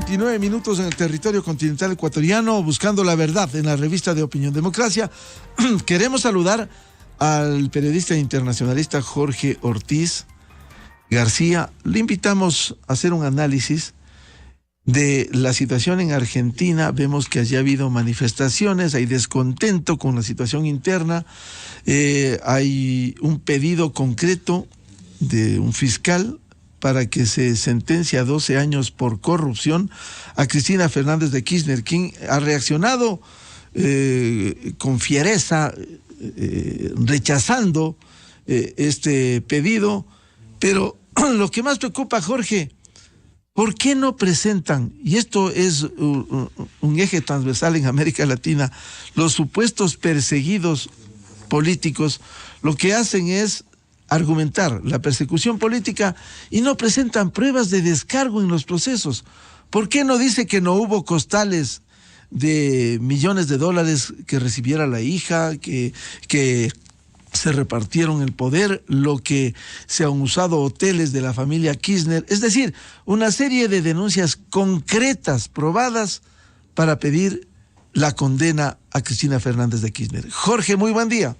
29 minutos en el territorio continental ecuatoriano, buscando la verdad en la revista de Opinión Democracia. Queremos saludar al periodista internacionalista Jorge Ortiz García. Le invitamos a hacer un análisis de la situación en Argentina. Vemos que allí ha habido manifestaciones, hay descontento con la situación interna, hay un pedido concreto de un fiscal para que se sentencie a 12 años por corrupción a Cristina Fernández de Kirchner, quien ha reaccionado con fiereza, rechazando este pedido. Pero lo que más preocupa, Jorge, ¿por qué no presentan, y esto es un eje transversal en América Latina, los supuestos perseguidos políticos, lo que hacen es argumentar la persecución política y no presentan pruebas de descargo en los procesos? ¿Por qué no dice que no hubo costales de millones de dólares que recibiera la hija, que se repartieron el poder, lo que se han usado hoteles de la familia Kirchner? Es decir, una serie de denuncias concretas, probadas, para pedir la condena a Cristina Fernández de Kirchner. Jorge, muy buen día.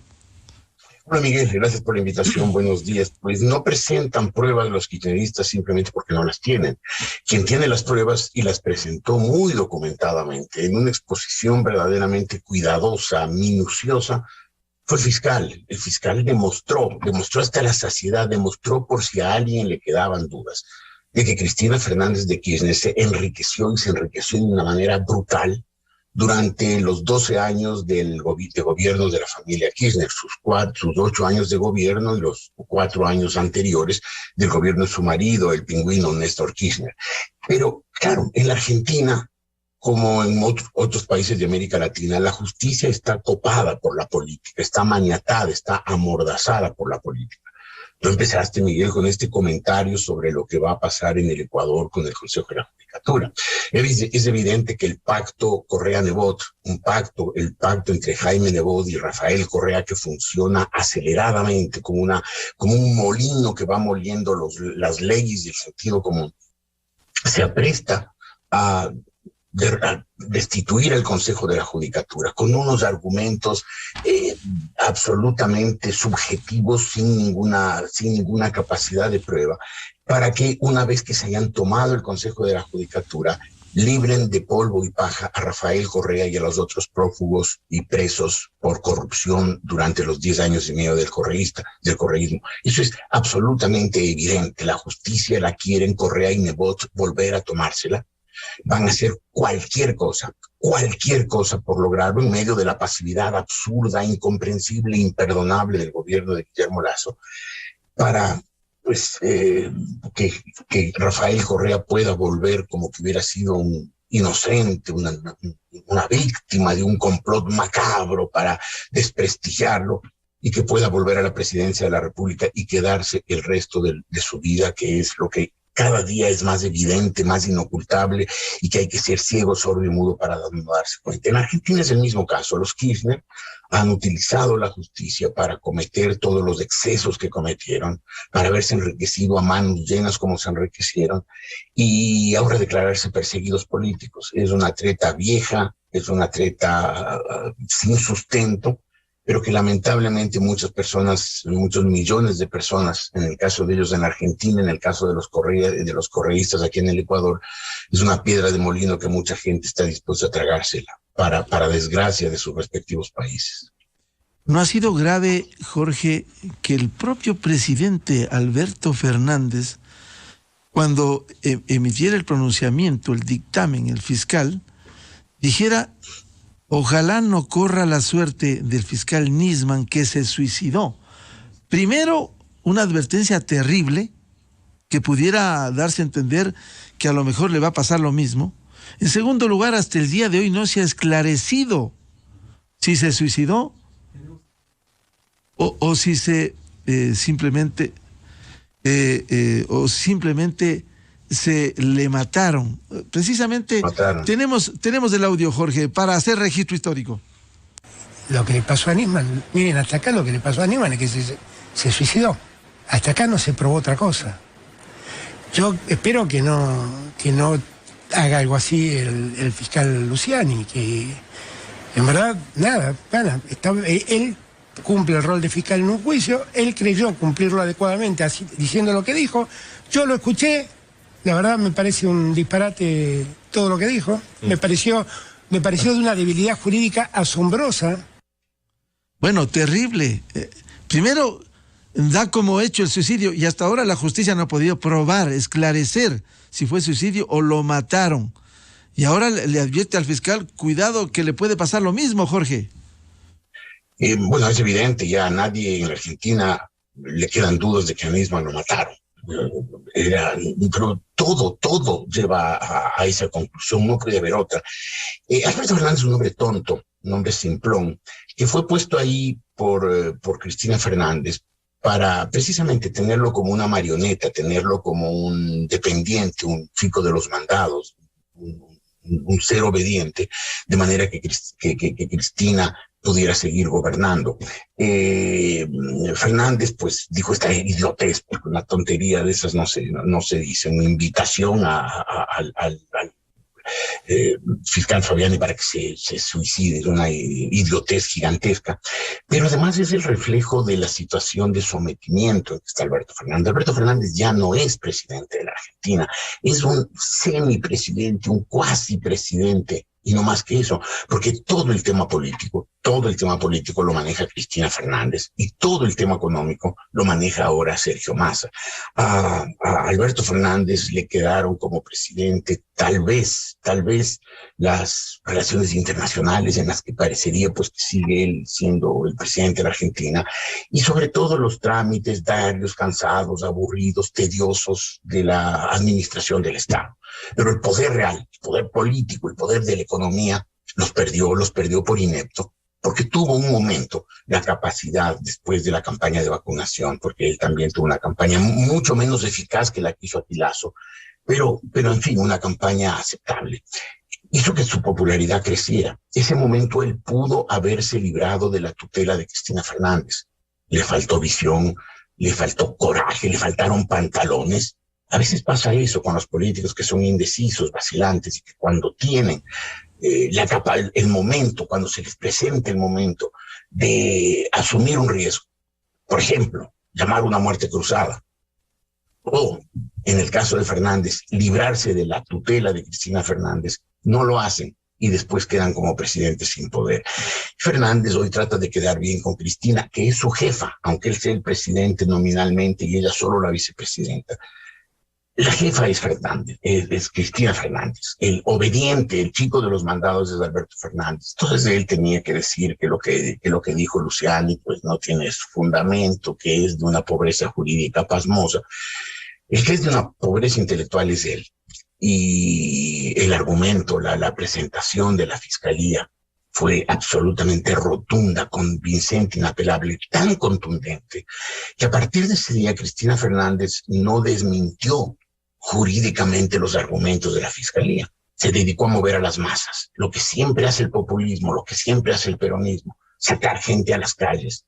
Hola Miguel, gracias por la invitación, buenos días. Pues no presentan pruebas los kirchneristas simplemente porque no las tienen. Quien tiene las pruebas y las presentó muy documentadamente, en una exposición verdaderamente cuidadosa, minuciosa, fue el fiscal. El fiscal demostró hasta la saciedad, demostró por si a alguien le quedaban dudas, de que Cristina Fernández de Kirchner se enriqueció de una manera brutal durante los 12 años de gobierno de la familia Kirchner, sus 8 años de gobierno y los 4 años anteriores del gobierno de su marido, el pingüino Néstor Kirchner. Pero claro, en la Argentina, como en otros países de América Latina, la justicia está copada por la política, está maniatada, está amordazada por la política. Tú empezaste, Miguel, con este comentario sobre lo que va a pasar en el Ecuador con el Consejo de la Judicatura. Es evidente que el pacto Correa-Nebot, el pacto entre Jaime Nebot y Rafael Correa, que funciona aceleradamente como un molino que va moliendo las leyes y el sentido común, se apresta a destituir el Consejo de la Judicatura con unos argumentos absolutamente subjetivos, sin ninguna capacidad de prueba, para que una vez que se hayan tomado el Consejo de la Judicatura, libren de polvo y paja a Rafael Correa y a los otros prófugos y presos por corrupción durante los 10 años y medio del correísmo. Eso es absolutamente evidente. La justicia la quieren Correa y Nebot volver a tomársela. Van a hacer cualquier cosa por lograrlo, en medio de la pasividad absurda, incomprensible, imperdonable del gobierno de Guillermo Lasso, para que Rafael Correa pueda volver como que hubiera sido un inocente, una víctima de un complot macabro para desprestigiarlo, y que pueda volver a la presidencia de la República y quedarse el resto de su vida, que es lo que cada día es más evidente, más inocultable, y que hay que ser ciego, sordo y mudo para no darse cuenta. En Argentina es el mismo caso. Los Kirchner han utilizado la justicia para cometer todos los excesos que cometieron, para haberse enriquecido a manos llenas como se enriquecieron, y ahora declararse perseguidos políticos. Es una treta vieja, es una treta sin sustento, pero que lamentablemente muchos millones de personas, en el caso de ellos en Argentina, en el caso de los correístas aquí en el Ecuador, es una piedra de molino que mucha gente está dispuesta a tragársela, para desgracia de sus respectivos países. ¿No ha sido grave, Jorge, que el propio presidente Alberto Fernández, cuando emitiera el pronunciamiento, el dictamen, el fiscal, dijera: ojalá no corra la suerte del fiscal Nisman, que se suicidó? Primero, una advertencia terrible que pudiera darse a entender que a lo mejor le va a pasar lo mismo. En segundo lugar, hasta el día de hoy no se ha esclarecido si se suicidó o si simplemente se le mataron. Precisamente tenemos el audio, Jorge, para hacer registro histórico. Lo que le pasó a Nisman, miren, hasta acá lo que le pasó a Nisman es que se suicidó. Hasta acá no se probó otra cosa. Yo espero que no haga algo así el fiscal Luciani, que en verdad, nada, él cumple el rol de fiscal en un juicio, él creyó cumplirlo adecuadamente, así, diciendo lo que dijo, yo lo escuché, la verdad me parece un disparate todo lo que dijo, me pareció de una debilidad jurídica asombrosa. Bueno, terrible. Primero, da como hecho el suicidio y hasta ahora la justicia no ha podido probar, esclarecer si fue suicidio o lo mataron. Y ahora le advierte al fiscal, cuidado que le puede pasar lo mismo, Jorge. Bueno, es evidente, ya a nadie en la Argentina le quedan dudas de que a Nisman lo mataron. Pero todo lleva a esa conclusión, no puede haber otra. Alberto Fernández es un hombre tonto, un hombre simplón, que fue puesto ahí por Cristina Fernández para precisamente tenerlo como una marioneta, tenerlo como un dependiente, un chico de los mandados, un ser obediente, de manera que Cristina pudiera seguir gobernando. Fernández, pues, dijo esta idiotez, porque una tontería de esas no se dice, una invitación al fiscal Fabiani para que se suicide, es una idiotez gigantesca, pero además es el reflejo de la situación de sometimiento en que está Alberto Fernández. Alberto Fernández ya no es presidente de la Argentina, es un semipresidente, un cuasi presidente, y no más que eso, porque todo el tema político lo maneja Cristina Fernández y todo el tema económico lo maneja ahora Sergio Massa. A Alberto Fernández le quedaron como presidente tal vez las relaciones internacionales en las que parecería pues que sigue él siendo el presidente de la Argentina, y sobre todo los trámites diarios, cansados, aburridos, tediosos de la administración del Estado. Pero el poder real, el poder político, el poder de la economía los perdió por inepto, porque tuvo un momento la capacidad después de la campaña de vacunación, porque él también tuvo una campaña mucho menos eficaz que la que hizo Atilazo, pero en fin, una campaña aceptable. Hizo que su popularidad creciera. Ese momento él pudo haberse librado de la tutela de Cristina Fernández. Le faltó visión, le faltó coraje, le faltaron pantalones. A veces pasa eso con los políticos que son indecisos, vacilantes, y que cuando tienen el momento, cuando se les presenta el momento de asumir un riesgo, por ejemplo, llamar una muerte cruzada, o en el caso de Fernández, librarse de la tutela de Cristina Fernández, no lo hacen y después quedan como presidentes sin poder. Fernández hoy trata de quedar bien con Cristina, que es su jefa, aunque él sea el presidente nominalmente y ella solo la vicepresidenta. La jefa es Fernández, es Cristina Fernández. El obediente, el chico de los mandados es Alberto Fernández. Entonces él tenía que decir que lo que dijo Luciani pues no tiene su fundamento, que es de una pobreza jurídica pasmosa. El que es de una pobreza intelectual es él. Y el argumento, la presentación de la fiscalía fue absolutamente rotunda, convincente, inapelable, tan contundente, que a partir de ese día Cristina Fernández no desmintió jurídicamente los argumentos de la fiscalía. Se dedicó a mover a las masas, lo que siempre hace el populismo, lo que siempre hace el peronismo, sacar gente a las calles,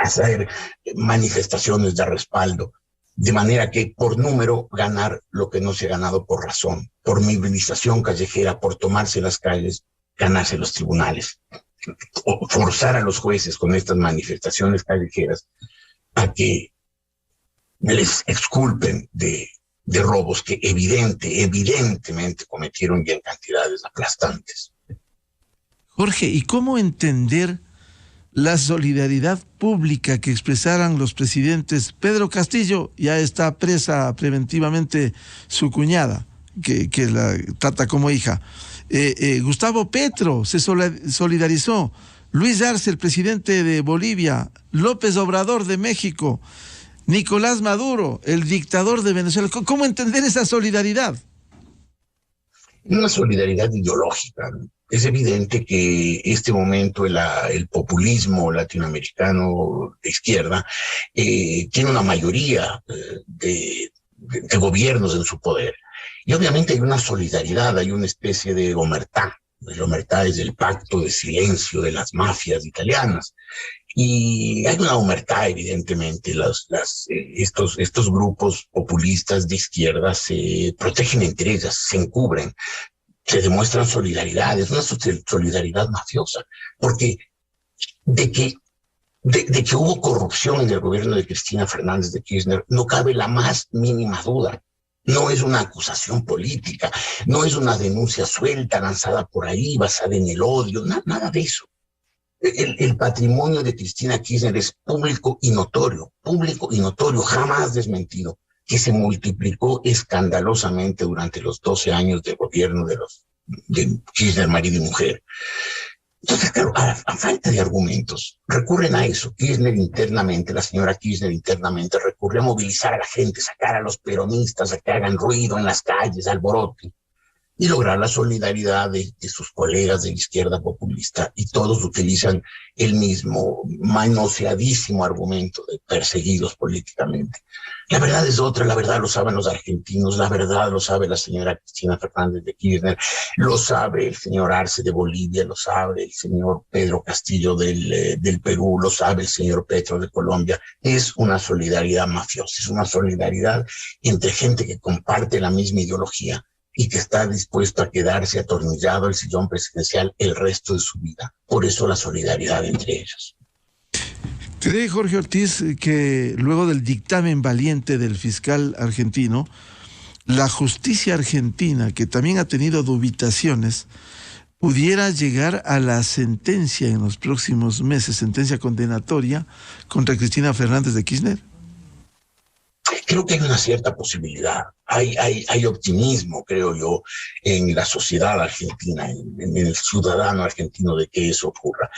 hacer manifestaciones de respaldo, de manera que por número ganar lo que no se ha ganado por razón, por movilización callejera, por tomarse las calles, ganarse los tribunales, o forzar a los jueces con estas manifestaciones callejeras a que les exculpen de robos que evidentemente cometieron ya en cantidades aplastantes. Jorge, ¿y cómo entender la solidaridad pública que expresaran los presidentes? Pedro Castillo, ya está presa preventivamente su cuñada, que la trata como hija. Gustavo Petro se solidarizó. Luis Arce, el presidente de Bolivia. López Obrador de México. Nicolás Maduro, el dictador de Venezuela. ¿Cómo entender esa solidaridad? Una solidaridad ideológica. Es evidente que este momento el populismo latinoamericano de izquierda tiene una mayoría de gobiernos en su poder. Y obviamente hay una solidaridad, hay una especie de omertá El omertà es el pacto de silencio de las mafias italianas. Y hay una omertà, evidentemente. Estos grupos populistas de izquierda se protegen entre ellas, se encubren, se demuestran solidaridad. Es una solidaridad mafiosa, porque de que hubo corrupción en el gobierno de Cristina Fernández de Kirchner no cabe la más mínima duda. No es una acusación política, no es una denuncia suelta, lanzada por ahí, basada en el odio, nada de eso. El patrimonio de Cristina Kirchner es público y notorio, jamás desmentido, que se multiplicó escandalosamente durante los 12 años de gobierno de Kirchner, marido y mujer. Entonces, claro, a falta de argumentos, recurren a eso. La señora Kirchner internamente recurre a movilizar a la gente, sacar a los peronistas a que hagan ruido en las calles, alborote, y lograr la solidaridad de sus colegas de la izquierda populista. Y todos utilizan el mismo manoseadísimo argumento de perseguidos políticamente. La verdad es otra, la verdad lo saben los argentinos, la verdad lo sabe la señora Cristina Fernández de Kirchner, lo sabe el señor Arce de Bolivia, lo sabe el señor Pedro Castillo del Perú, lo sabe el señor Petro de Colombia. Es una solidaridad mafiosa, es una solidaridad entre gente que comparte la misma ideología y que está dispuesto a quedarse atornillado al sillón presidencial el resto de su vida. Por eso la solidaridad entre ellos. ¿Cree Jorge Ortiz que luego del dictamen valiente del fiscal argentino, la justicia argentina, que también ha tenido dubitaciones, pudiera llegar a la sentencia en los próximos meses, sentencia condenatoria contra Cristina Fernández de Kirchner? Creo que hay una cierta posibilidad, hay optimismo, creo yo, en la sociedad argentina, en el ciudadano argentino de que eso ocurra.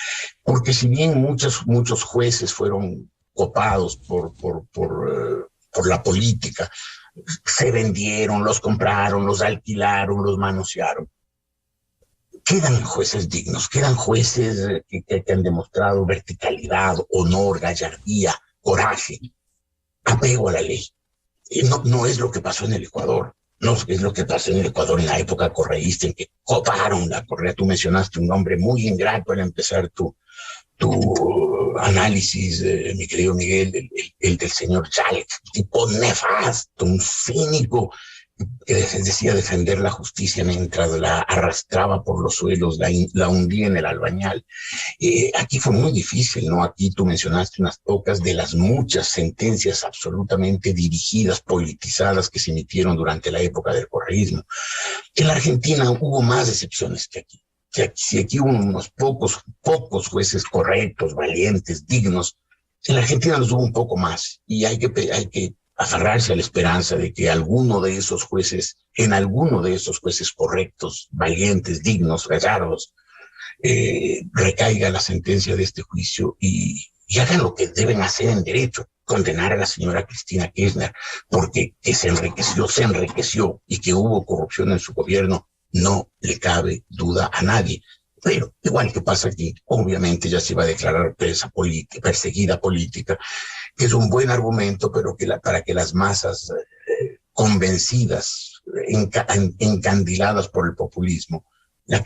Porque si bien muchos jueces fueron copados por la política, se vendieron, los compraron, los alquilaron, los manosearon, quedan jueces dignos, quedan jueces que han demostrado verticalidad, honor, gallardía, coraje, apego a la ley. No es lo que pasó en el Ecuador, no es lo que pasó en el Ecuador en la época correísta, en que coparon la Correa. Tú mencionaste un nombre muy ingrato al empezar tu análisis, mi querido Miguel, el del señor Chávez, tipo nefasto, un cínico que decía defender la justicia mientras la arrastraba por los suelos, la hundía en el albañal. Aquí fue muy difícil, ¿no? Aquí tú mencionaste unas pocas de las muchas sentencias absolutamente dirigidas, politizadas que se emitieron durante la época del correísmo. En la Argentina hubo más excepciones que aquí. Si aquí hubo unos pocos jueces correctos, valientes, dignos, en la Argentina los hubo un poco más, y hay que aferrarse a la esperanza de que en alguno de esos jueces correctos, valientes, dignos, gallardos, recaiga la sentencia de este juicio y hagan lo que deben hacer en derecho, condenar a la señora Cristina Kirchner, porque que se enriqueció y que hubo corrupción en su gobierno, no le cabe duda a nadie. Pero igual que pasa aquí, obviamente ya se iba a declarar perseguida política, que es un buen argumento, pero para que las masas convencidas, encandiladas por el populismo,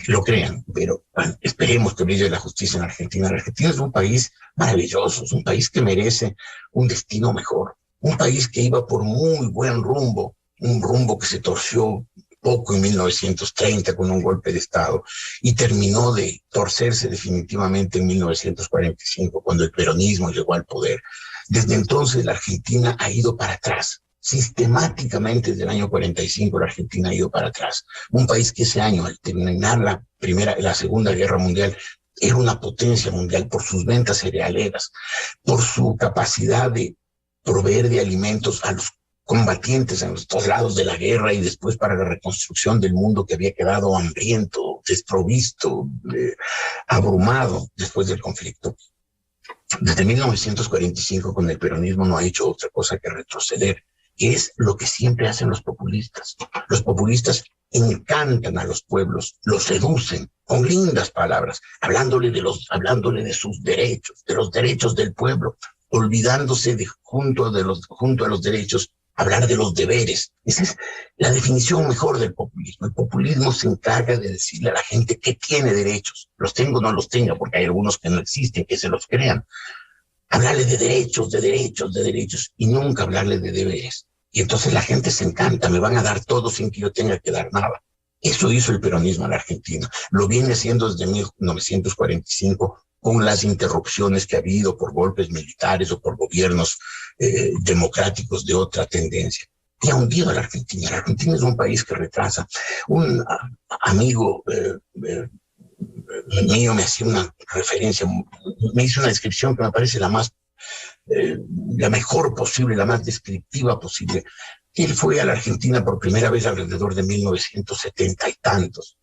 lo crean. Pero bueno, esperemos que brille la justicia en Argentina. Argentina es un país maravilloso, es un país que merece un destino mejor, un país que iba por muy buen rumbo, un rumbo que se torció poco en 1930 con un golpe de Estado y terminó de torcerse definitivamente en 1945 cuando el peronismo llegó al poder. Desde entonces la Argentina ha ido para atrás. Sistemáticamente desde el año 45 la Argentina ha ido para atrás. Un país que ese año, al terminar la Segunda Guerra Mundial, era una potencia mundial por sus ventas cerealeras, por su capacidad de proveer de alimentos a los combatientes en los dos lados de la guerra y después para la reconstrucción del mundo que había quedado hambriento, desprovisto, abrumado después del conflicto. Desde 1945 con el peronismo no ha hecho otra cosa que retroceder, que es lo que siempre hacen los populistas. Los populistas encantan a los pueblos, los seducen con lindas palabras, hablándole de sus derechos, de los derechos del pueblo, olvidándose junto a los derechos hablar de los deberes. Esa es la definición mejor del populismo. El populismo se encarga de decirle a la gente que tiene derechos, los tenga o no los tenga, porque hay algunos que no existen, que se los crean. Hablarle de derechos, de derechos, de derechos, y nunca hablarle de deberes. Y entonces la gente se encanta, me van a dar todo sin que yo tenga que dar nada. Eso hizo el peronismo en la Argentina. Lo viene haciendo desde 1945, con las interrupciones que ha habido por golpes militares o por gobiernos democráticos de otra tendencia. Y ha hundido a la Argentina. La Argentina es un país que retrasa. Un amigo mío me hacía una referencia, me hizo una descripción que me parece la mejor posible, la más descriptiva posible. Él fue a la Argentina por primera vez alrededor de 1970 y tantos.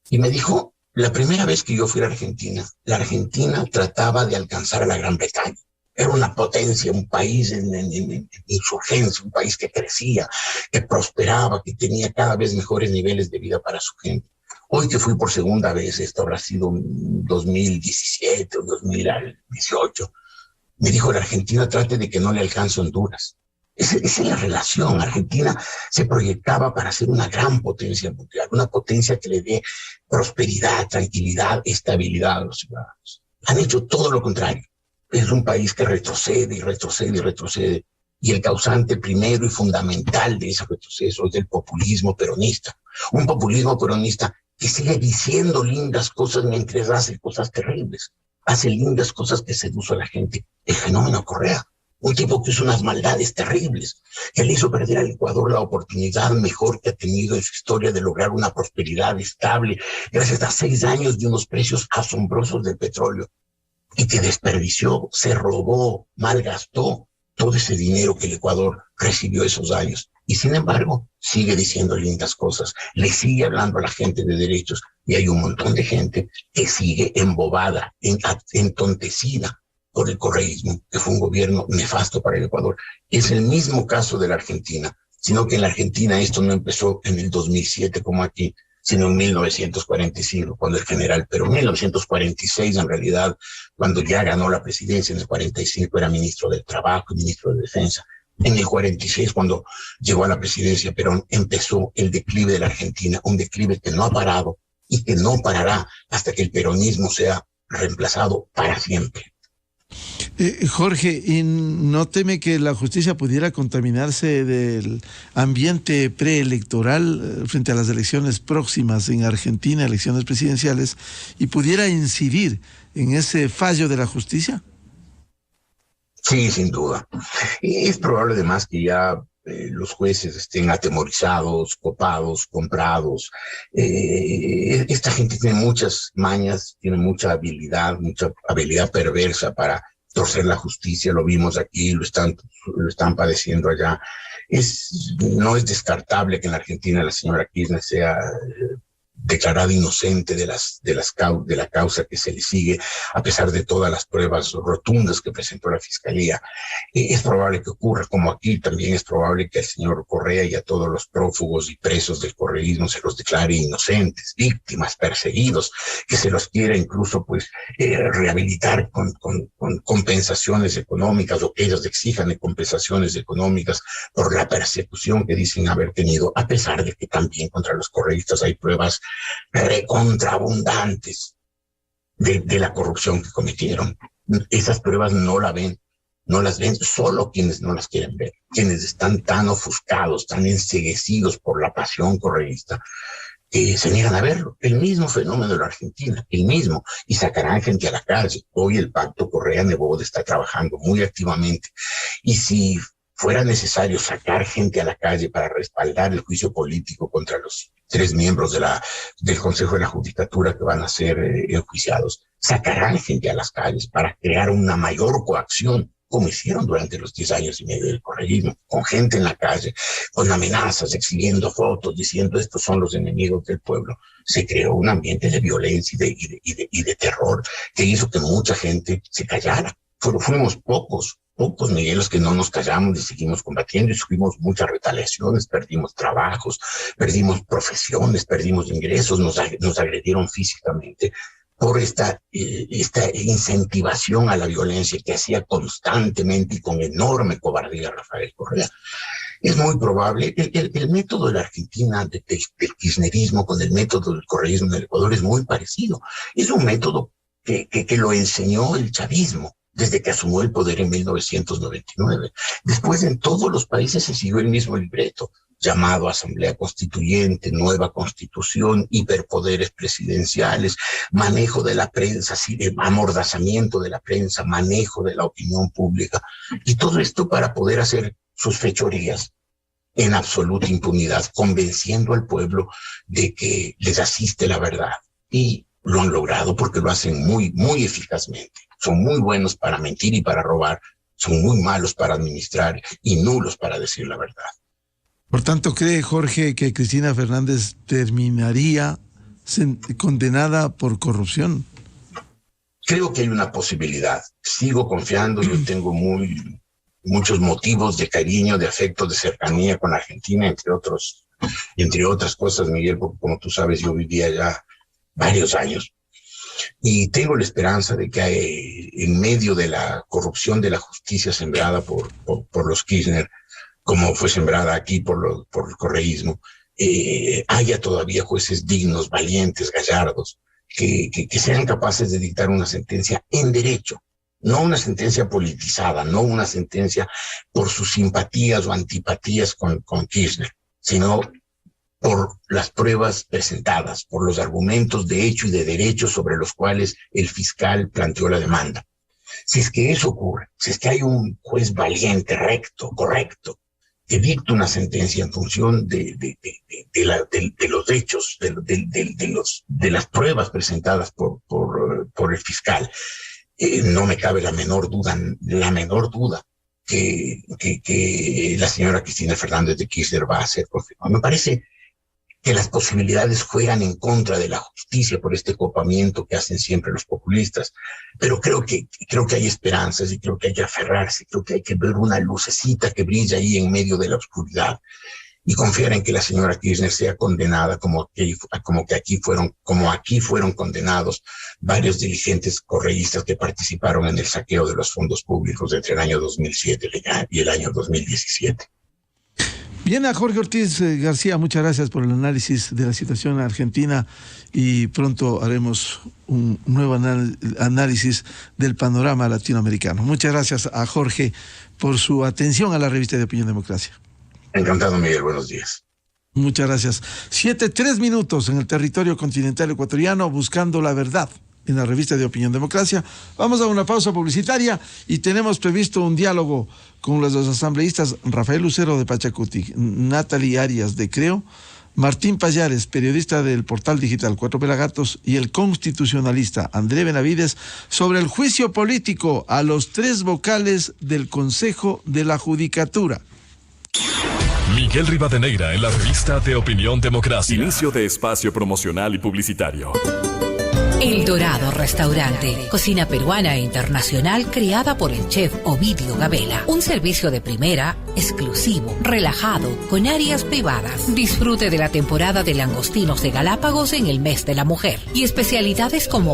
Y me dijo, la primera vez que yo fui a la Argentina trataba de alcanzar a la Gran Bretaña. Era una potencia, un país en insurgencia, un país que crecía, que prosperaba, que tenía cada vez mejores niveles de vida para su gente. Hoy que fui por segunda vez, esto habrá sido 2017 o 2018, me dijo, la Argentina trate de que no le alcance Honduras. Esa es la relación. Argentina se proyectaba para ser una gran potencia mundial, una potencia que le dé prosperidad, tranquilidad, estabilidad a los ciudadanos. Han hecho todo lo contrario. Es un país que retrocede y retrocede y retrocede. Y el causante primero y fundamental de ese retroceso es el populismo peronista. Un populismo peronista que sigue diciendo lindas cosas mientras hace cosas terribles. Hace lindas cosas que seduce a la gente. El fenómeno Correa. Un tipo que hizo unas maldades terribles, que le hizo perder al Ecuador la oportunidad mejor que ha tenido en su historia de lograr una prosperidad estable, gracias a 6 años de unos precios asombrosos del petróleo, y que desperdició, se robó, malgastó todo ese dinero que el Ecuador recibió esos años. Y sin embargo, sigue diciendo lindas cosas, le sigue hablando a la gente de derechos, y hay un montón de gente que sigue embobada, entontecida por el correísmo, que fue un gobierno nefasto para el Ecuador. Es el mismo caso de la Argentina, sino que en la Argentina esto no empezó en el 2007 como aquí, sino en 1945, cuando el general Perón, 1946 en realidad, cuando ya ganó la presidencia, en el 45 era ministro del Trabajo y ministro de Defensa. En el 46, cuando llegó a la presidencia Perón, empezó el declive de la Argentina, un declive que no ha parado y que no parará hasta que el peronismo sea reemplazado para siempre. Jorge, ¿y no teme que la justicia pudiera contaminarse del ambiente preelectoral frente a las elecciones próximas en Argentina, elecciones presidenciales, y pudiera incidir en ese fallo de la justicia? Sí, sin duda. Es probable además que ya los jueces estén atemorizados, copados, comprados. Esta gente tiene muchas mañas, tiene mucha habilidad perversa para torcer la justicia. Lo vimos aquí, lo están padeciendo allá. No es descartable que en la Argentina la señora Kirchner sea declarada inocente de la causa que se le sigue, a pesar de todas las pruebas rotundas que presentó la Fiscalía. Es probable que ocurra, como aquí también es probable que al señor Correa y a todos los prófugos y presos del correísmo se los declare inocentes, víctimas, perseguidos, que se los quiera incluso rehabilitar con compensaciones económicas, o que ellos exijan compensaciones económicas por la persecución que dicen haber tenido, a pesar de que también contra los correístas hay pruebas recontraabundantes de la corrupción que cometieron. Esas pruebas no las ven solo quienes no las quieren ver, quienes están tan ofuscados, tan enceguecidos por la pasión correísta, que se niegan a verlo. El mismo fenómeno de la Argentina, el mismo, y sacarán gente a la calle. Hoy el Pacto Correa-Nebot está trabajando muy activamente, y si fuera necesario sacar gente a la calle para respaldar el juicio político contra los 3 miembros del Consejo de la Judicatura que van a ser enjuiciados, sacarán gente a las calles para crear una mayor coacción, como hicieron durante los 10 años y medio del correísmo, con gente en la calle, con amenazas, exhibiendo fotos, diciendo estos son los enemigos del pueblo. Se creó un ambiente de violencia y de terror que hizo que mucha gente se callara. Fuimos pocos, Miguel, los que no nos callamos y seguimos combatiendo, y sufrimos muchas retaliaciones, perdimos trabajos, perdimos profesiones, perdimos ingresos, nos agredieron físicamente por esta incentivación a la violencia que hacía constantemente y con enorme cobardía Rafael Correa. Es muy probable. El método de la Argentina, del kirchnerismo, con el método del correísmo del Ecuador es muy parecido. Es un método que lo enseñó el chavismo desde que asumió el poder en 1999. Después en todos los países se siguió el mismo libreto, llamado Asamblea Constituyente, nueva constitución, hiperpoderes presidenciales, manejo de la prensa, amordazamiento de la prensa, manejo de la opinión pública, y todo esto para poder hacer sus fechorías en absoluta impunidad, convenciendo al pueblo de que les asiste la verdad. Y lo han logrado porque lo hacen muy, muy eficazmente. Son muy buenos para mentir y para robar, son muy malos para administrar y nulos para decir la verdad. Por tanto, ¿cree Jorge que Cristina Fernández terminaría condenada por corrupción? Creo que hay una posibilidad. Sigo confiando, yo tengo muchos motivos de cariño, de afecto, de cercanía con Argentina, entre otras cosas, Miguel, porque como tú sabes, yo vivía allá varios años. Y tengo la esperanza de que en medio de la corrupción de la justicia sembrada por los Kirchner, como fue sembrada aquí por el correísmo, haya todavía jueces dignos, valientes, gallardos, que sean capaces de dictar una sentencia en derecho, no una sentencia politizada, no una sentencia por sus simpatías o antipatías con Kirchner, sino por las pruebas presentadas, por los argumentos de hecho y de derecho sobre los cuales el fiscal planteó la demanda. Si es que eso ocurre, si es que hay un juez valiente, recto, correcto, que dicta una sentencia en función de los hechos, de las pruebas presentadas por el fiscal, no me cabe la menor duda que la señora Cristina Fernández de Kirchner va a ser confirmada. Me parece que las posibilidades juegan en contra de la justicia por este copamiento que hacen siempre los populistas, pero creo que hay esperanzas y creo que hay que aferrarse, creo que hay que ver una lucecita que brilla ahí en medio de la oscuridad y confiar en que la señora Kirchner sea condenada como aquí fueron condenados varios dirigentes correístas que participaron en el saqueo de los fondos públicos entre el año 2007 y el año 2017. Bien, a Jorge Ortiz García, muchas gracias por el análisis de la situación argentina y pronto haremos un nuevo análisis del panorama latinoamericano. Muchas gracias a Jorge por su atención a la revista de Opinión Democracia. Encantado, Miguel. Buenos días. Muchas gracias. 7:03 en el territorio continental ecuatoriano, buscando la verdad en la revista de Opinión Democracia. Vamos a una pausa publicitaria y tenemos previsto un diálogo con los dos asambleístas Rafael Lucero de Pachacuti, Natalie Arias de Creo, Martín Payares, periodista del portal digital Cuatro Pelagatos, y el constitucionalista André Benavides sobre el juicio político a los 3 vocales del Consejo de la Judicatura. Miguel Rivadeneira en la revista de Opinión Democracia. Inicio de espacio promocional y publicitario. El Dorado Restaurante, cocina peruana e internacional creada por el chef Ovidio Gabela. Un servicio de primera, exclusivo, relajado, con áreas privadas. Disfrute de la temporada de langostinos de Galápagos en el mes de la mujer y especialidades como